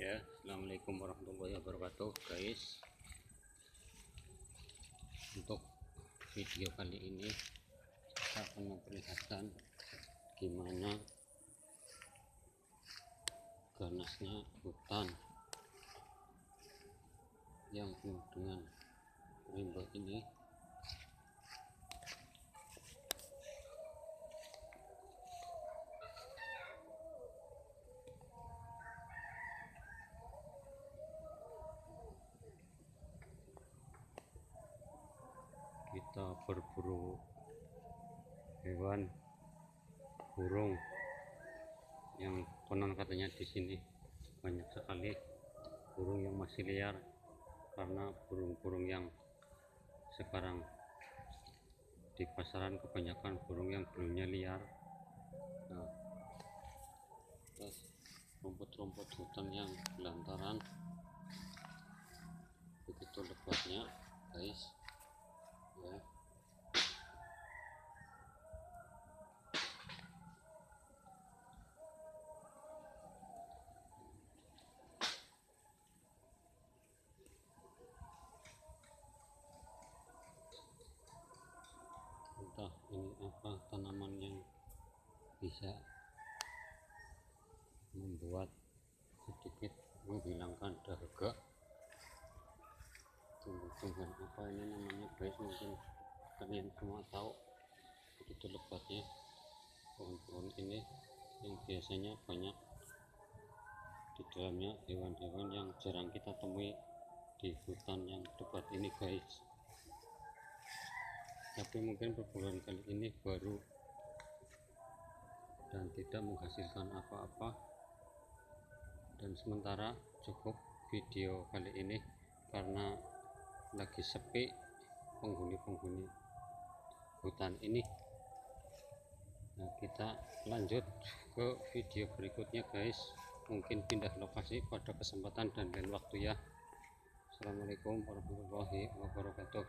Ya, assalamualaikum warahmatullahi wabarakatuh, guys. Untuk video kali ini saya akan memperlihatkan gimana ganasnya hutan yang penuh dengan rimba ini. Kita berburu hewan burung yang konon katanya di sini banyak sekali burung yang masih liar, karena burung-burung yang sekarang di pasaran kebanyakan burung yang dulunya liar. Nah, terus rumput-rumput hutan yang belantaran begitu lebatnya, guys. Ya, entah ini apa tanaman yang bisa membuat sedikit menghilangkan dahaga. Tumbuh-tumbuhan apa ini namanya, guys? Mungkin kalian semua tahu. Begitu lebatnya pohon-pohon ini yang biasanya banyak di dalamnya hewan-hewan yang jarang kita temui di hutan yang lebat ini, guys. Tapi mungkin perburuan kali ini baru dan tidak menghasilkan apa-apa, dan sementara cukup video kali ini karena lagi sepi penghuni-penghuni hutan ini. Nah, kita lanjut ke video berikutnya, guys. Mungkin pindah lokasi pada kesempatan dan lain waktu ya. Assalamualaikum warahmatullahi wabarakatuh.